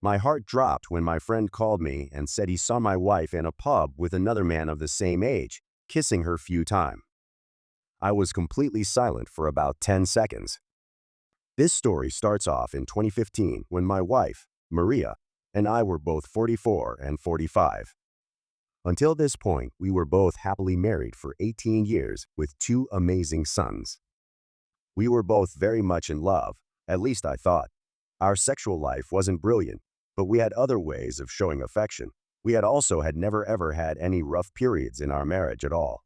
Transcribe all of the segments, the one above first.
My heart dropped when my friend called me and said he saw my wife in a pub with another man of the same age, kissing her few times. I was completely silent for about 10 seconds. This story starts off in 2015 when my wife, Maria, and I were both 44 and 45. Until this point, we were both happily married for 18 years with two amazing sons. We were both very much in love, at least I thought. Our sexual life wasn't brilliant, but we had other ways of showing affection. We had also had never ever had any rough periods in our marriage at all.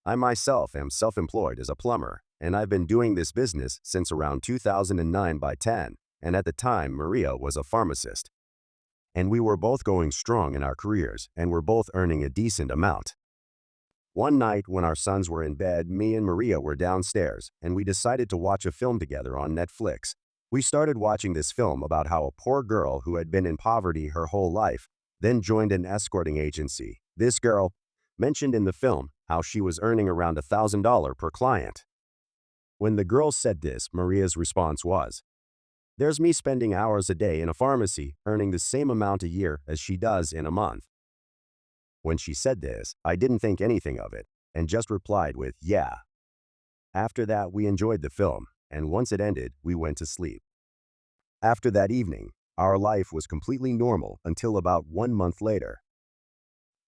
I myself am self-employed as a plumber, and I've been doing this business since around 2009 by 10, and at the time Maria was a pharmacist. And we were both going strong in our careers and were both earning a decent amount. One night when our sons were in bed, me and Maria were downstairs, and we decided to watch a film together on Netflix. We started watching this film about how a poor girl who had been in poverty her whole life then joined an escorting agency. This girl mentioned in the film how she was earning around $1,000 per client. When the girl said this, Maria's response was, "There's me spending hours a day in a pharmacy, earning the same amount a year as she does in a month." When she said this, I didn't think anything of it, and just replied with, "Yeah." After that, we enjoyed the film, and once it ended, we went to sleep. After that evening, our life was completely normal until about 1 month later.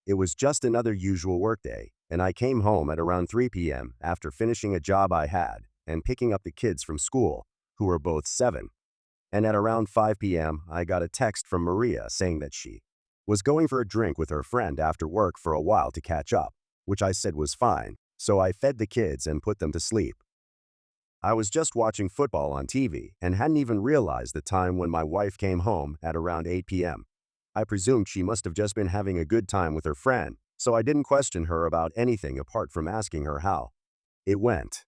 It was just another usual workday, and I came home at around 3 p.m. after finishing a job I had and picking up the kids from school, who were both 7. And at around 5 p.m., I got a text from Maria saying that she was going for a drink with her friend after work for a while to catch up, which I said was fine, so I fed the kids and put them to sleep. I was just watching football on TV and hadn't even realized the time when my wife came home at around 8 p.m. I presumed she must have just been having a good time with her friend, so I didn't question her about anything apart from asking her how it went.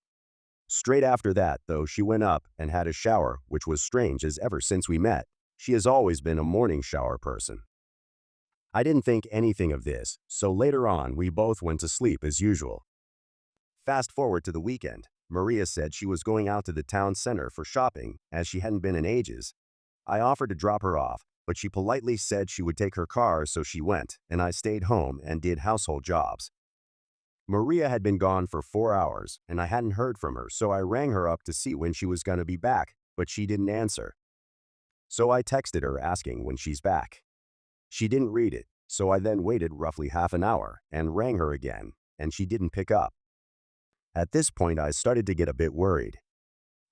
Straight after that, though, she went up and had a shower, which was strange as ever since we met, she has always been a morning shower person. I didn't think anything of this, so later on we both went to sleep as usual. Fast forward to the weekend. Maria said she was going out to the town center for shopping as she hadn't been in ages. I offered to drop her off, but she politely said she would take her car, so she went, and I stayed home and did household jobs. Maria had been gone for 4 hours, and I hadn't heard from her, so I rang her up to see when she was going to be back, but she didn't answer. So I texted her asking when she's back. She didn't read it, so I then waited roughly half an hour and rang her again, and she didn't pick up. At this point, I started to get a bit worried.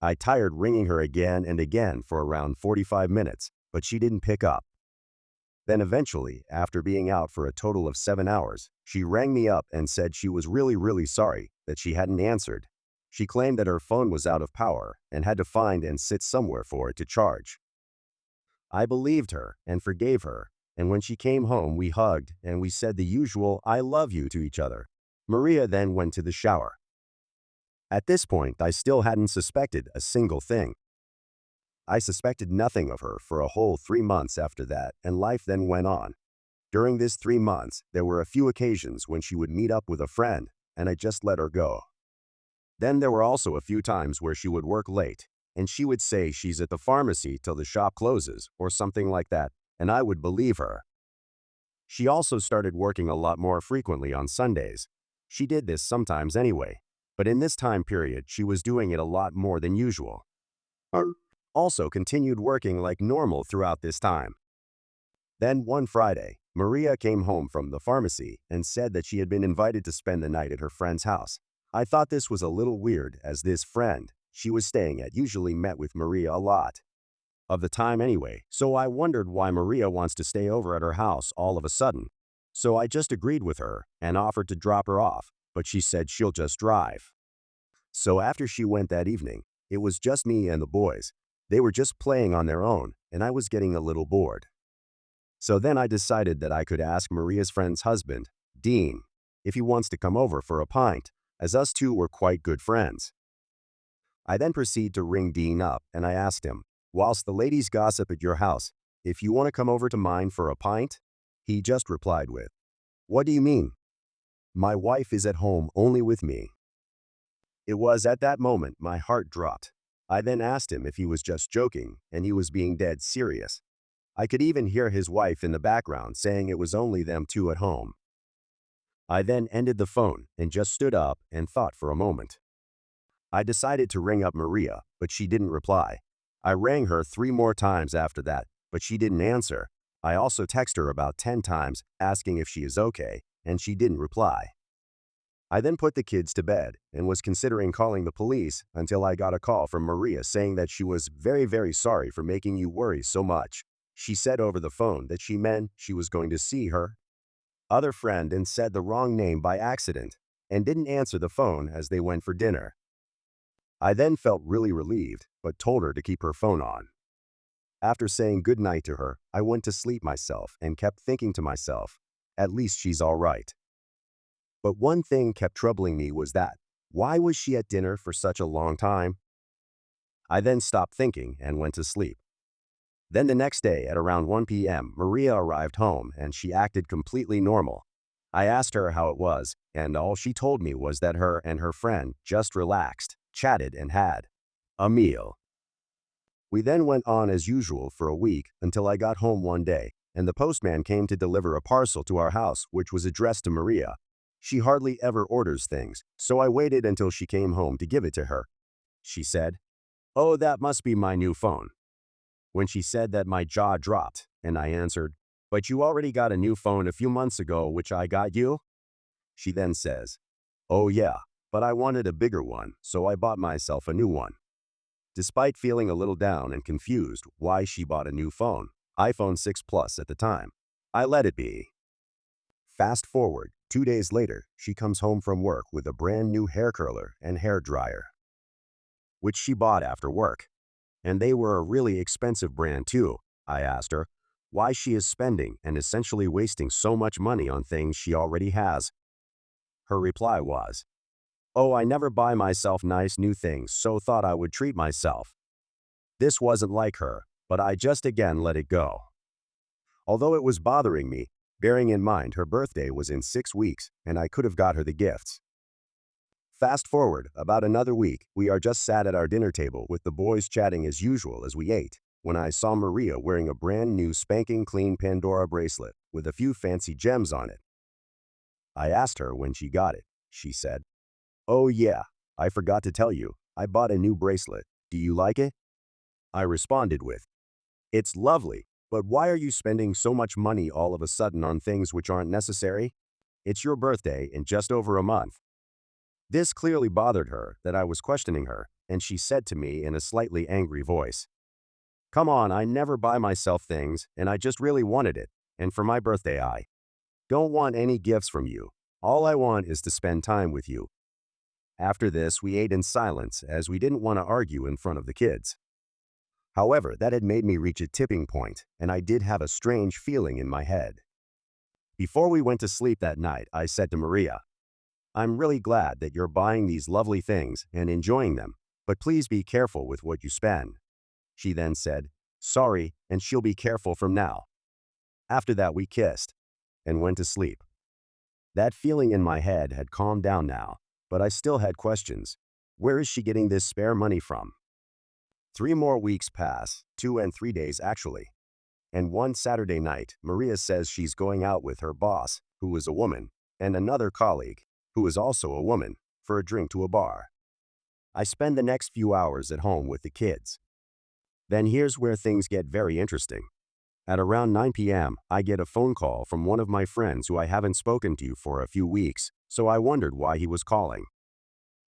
I tired ringing her again and again for around 45 minutes, but she didn't pick up. Then eventually, after being out for a total of 7 hours, she rang me up and said she was really sorry that she hadn't answered. She claimed that her phone was out of power and had to find and sit somewhere for it to charge. I believed her and forgave her, and when she came home, we hugged and we said the usual "I love you" to each other. Maria then went to the shower. At this point, I still hadn't suspected a single thing. I suspected nothing of her for a whole 3 months after that, and life then went on. During this 3 months, there were a few occasions when she would meet up with a friend, and I just let her go. Then there were also a few times where she would work late, and she would say she's at the pharmacy till the shop closes, or something like that, and I would believe her. She also started working a lot more frequently on Sundays. She did this sometimes anyway, but in this time period, she was doing it a lot more than usual. Also continued working like normal throughout this time. Then one Friday, Maria came home from the pharmacy and said that she had been invited to spend the night at her friend's house. I thought this was a little weird, as this friend she was staying at usually met with Maria a lot of the time anyway, so I wondered why Maria wants to stay over at her house all of a sudden. So I just agreed with her and offered to drop her off, but she said she'll just drive. So after she went that evening, it was just me and the boys. They were just playing on their own, and I was getting a little bored. So then I decided that I could ask Maria's friend's husband, Dean, if he wants to come over for a pint, as us two were quite good friends. I then proceed to ring Dean up, and I asked him, "Whilst the ladies gossip at your house, if you want to come over to mine for a pint?" He just replied with, "What do you mean? My wife is at home only with me." It was at that moment my heart dropped. I then asked him if he was just joking, and he was being dead serious. I could even hear his wife in the background saying it was only them two at home. I then ended the phone and just stood up and thought for a moment. I decided to ring up Maria, but she didn't reply. I rang her 3 more times after that, but she didn't answer. I also texted her about 10 times asking if she is okay, and she didn't reply. I then put the kids to bed and was considering calling the police until I got a call from Maria saying that she was very, very sorry for making you worry so much. She said over the phone that she meant she was going to see her other friend and said the wrong name by accident and didn't answer the phone as they went for dinner. I then felt really relieved, but told her to keep her phone on. After saying good night to her, I went to sleep myself and kept thinking to myself, at least she's all right. But one thing kept troubling me was that, why was she at dinner for such a long time? I then stopped thinking and went to sleep. Then the next day at around 1 p.m., Maria arrived home and she acted completely normal. I asked her how it was, and all she told me was that her and her friend just relaxed, chatted, and had a meal. We then went on as usual for a week until I got home one day, and the postman came to deliver a parcel to our house which was addressed to Maria. She hardly ever orders things, so I waited until she came home to give it to her. She said, "Oh, that must be my new phone." When she said that, my jaw dropped, and I answered, "But you already got a new phone a few months ago, which I got you?" She then says, "Oh yeah, but I wanted a bigger one, so I bought myself a new one." Despite feeling a little down and confused why she bought a new phone, iPhone 6 Plus at the time, I let it be. Fast forward, 2 days later, she comes home from work with a brand new hair curler and hair dryer, which she bought after work. And they were a really expensive brand too. I asked her why she is spending and essentially wasting so much money on things she already has. Her reply was, "Oh, I never buy myself nice new things, so thought I would treat myself." This wasn't like her, but I just again let it go. Although it was bothering me, bearing in mind her birthday was in 6 weeks and I could have got her the gifts. Fast forward about another week, we are just sat at our dinner table with the boys chatting as usual as we ate, when I saw Maria wearing a brand new spanking clean Pandora bracelet with a few fancy gems on it. I asked her when she got it. She said, "Oh yeah, I forgot to tell you, I bought a new bracelet. Do you like it?" I responded with, "It's lovely, but why are you spending so much money all of a sudden on things which aren't necessary? It's your birthday in just over a month." This clearly bothered her that I was questioning her, and she said to me in a slightly angry voice, "Come on, I never buy myself things, and I just really wanted it, and for my birthday I don't want any gifts from you. All I want is to spend time with you." After this, we ate in silence as we didn't want to argue in front of the kids. However, that had made me reach a tipping point, and I did have a strange feeling in my head. Before we went to sleep that night, I said to Maria, "I'm really glad that you're buying these lovely things and enjoying them, but please be careful with what you spend." She then said, "Sorry, and she'll be careful from now." After that, we kissed and went to sleep. That feeling in my head had calmed down now, but I still had questions. Where is she getting this spare money from? 3 more weeks pass, 2 and 3 days actually. And one Saturday night, Maria says she's going out with her boss, who is a woman, and another colleague, who is also a woman, for a drink to a bar. I spend the next few hours at home with the kids. Then here's where things get very interesting. At around 9 p.m., I get a phone call from one of my friends who I haven't spoken to for a few weeks, so I wondered why he was calling.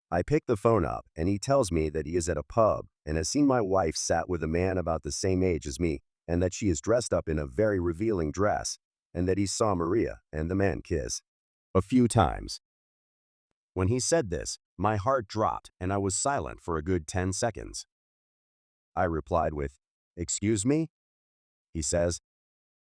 I pick the phone up, and he tells me that he is at a pub and has seen my wife sat with a man about the same age as me, and that she is dressed up in a very revealing dress, and that he saw Maria and the man kiss a few times. When he said this, my heart dropped and I was silent for a good 10 seconds. I replied with, "Excuse me?" He says,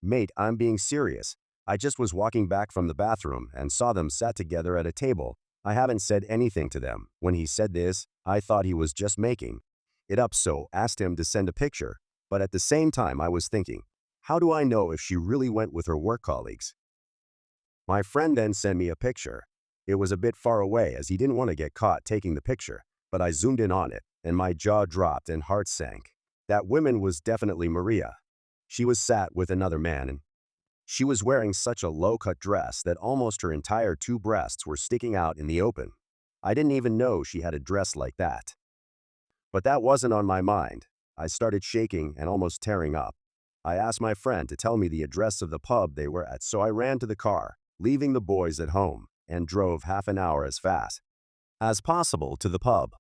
"Mate, I'm being serious. I just was walking back from the bathroom and saw them sat together at a table. I haven't said anything to them." When he said this, I thought he was just making it up, so asked him to send a picture. But at the same time, I was thinking, how do I know if she really went with her work colleagues? My friend then sent me a picture. It was a bit far away as he didn't want to get caught taking the picture, but I zoomed in on it, and my jaw dropped and heart sank. That woman was definitely Maria. She was sat with another man and she was wearing such a low-cut dress that almost her entire two breasts were sticking out in the open. I didn't even know she had a dress like that. But that wasn't on my mind. I started shaking and almost tearing up. I asked my friend to tell me the address of the pub they were at, so I ran to the car, leaving the boys at home, and drove half an hour as fast as possible to the pub.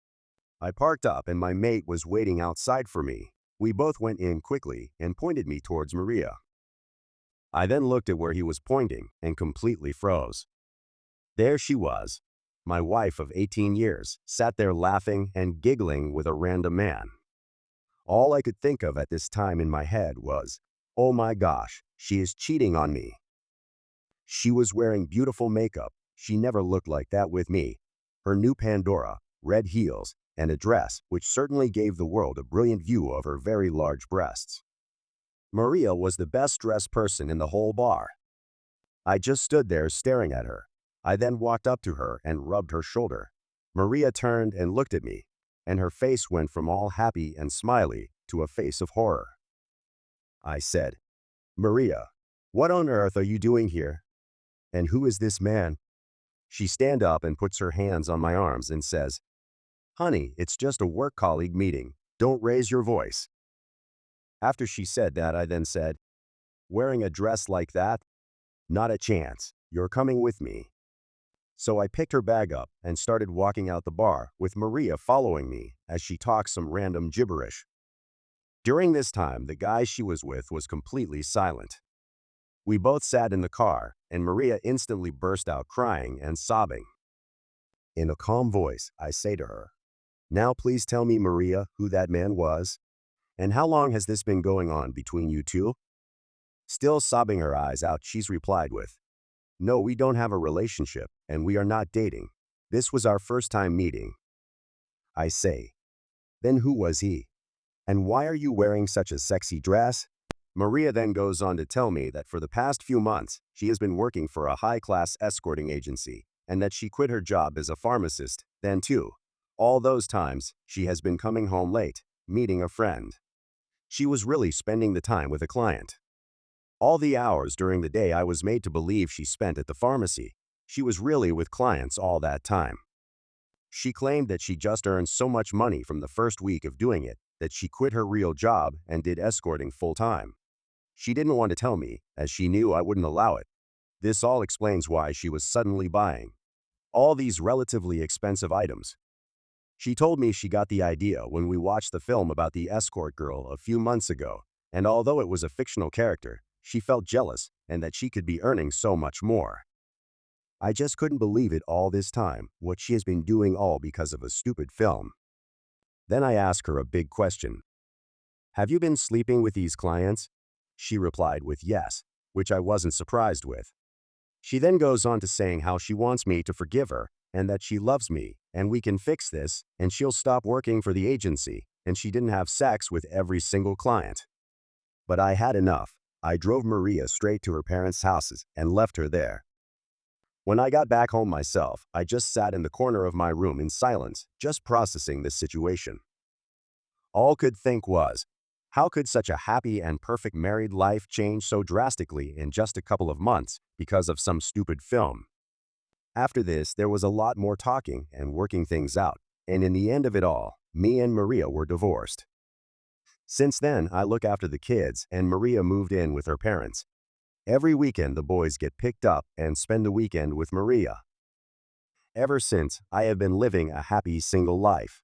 I parked up and my mate was waiting outside for me. We both went in quickly and pointed me towards Maria. I then looked at where he was pointing and completely froze. There she was. My wife of 18 years sat there laughing and giggling with a random man. All I could think of at this time in my head was, oh my gosh, she is cheating on me. She was wearing beautiful makeup. She never looked like that with me. Her new Pandora, red heels, and a dress which certainly gave the world a brilliant view of her very large breasts. Maria was the best dressed person in the whole bar. I just stood there staring at her. I then walked up to her and rubbed her shoulder. Maria turned and looked at me, and her face went from all happy and smiley to a face of horror. I said, Maria, what on earth are you doing here? And who is this man? She stands up and puts her hands on my arms and says, honey, it's just a work colleague meeting. Don't raise your voice. After she said that, I then said, wearing a dress like that? Not a chance. You're coming with me. So I picked her bag up and started walking out the bar, with Maria following me as she talked some random gibberish. During this time, the guy she was with was completely silent. We both sat in the car, and Maria instantly burst out crying and sobbing. In a calm voice, I say to her, now please tell me, Maria, who that man was, and how long has this been going on between you two? Still sobbing her eyes out, she's replied with, no, we don't have a relationship, and we are not dating. This was our first time meeting. I say, then who was he? And why are you wearing such a sexy dress? Maria then goes on to tell me that for the past few months, she has been working for a high-class escorting agency, and that she quit her job as a pharmacist, then too. All those times, she has been coming home late, meeting a friend. She was really spending the time with a client. All the hours during the day I was made to believe she spent at the pharmacy. She was really with clients all that time. She claimed that she just earned so much money from the first week of doing it that she quit her real job and did escorting full-time. She didn't want to tell me, as she knew I wouldn't allow it. This all explains why she was suddenly buying all these relatively expensive items. She told me she got the idea when we watched the film about the escort girl a few months ago, and although it was a fictional character, she felt jealous and that she could be earning so much more. I just couldn't believe it all this time, what she has been doing all because of a stupid film. Then I asked her a big question. Have you been sleeping with these clients? She replied with yes, which I wasn't surprised with. She then goes on to saying how she wants me to forgive her and that she loves me and we can fix this and she'll stop working for the agency and she didn't have sex with every single client. But I had enough. I drove Maria straight to her parents' houses and left her there. When I got back home myself, I just sat in the corner of my room in silence, just processing this situation. All could think was, how could such a happy and perfect married life change so drastically in just a couple of months because of some stupid film? After this, there was a lot more talking and working things out, and in the end of it all, me and Maria were divorced. Since then, I look after the kids, and Maria moved in with her parents. Every weekend, the boys get picked up and spend the weekend with Maria. Ever since, I have been living a happy single life.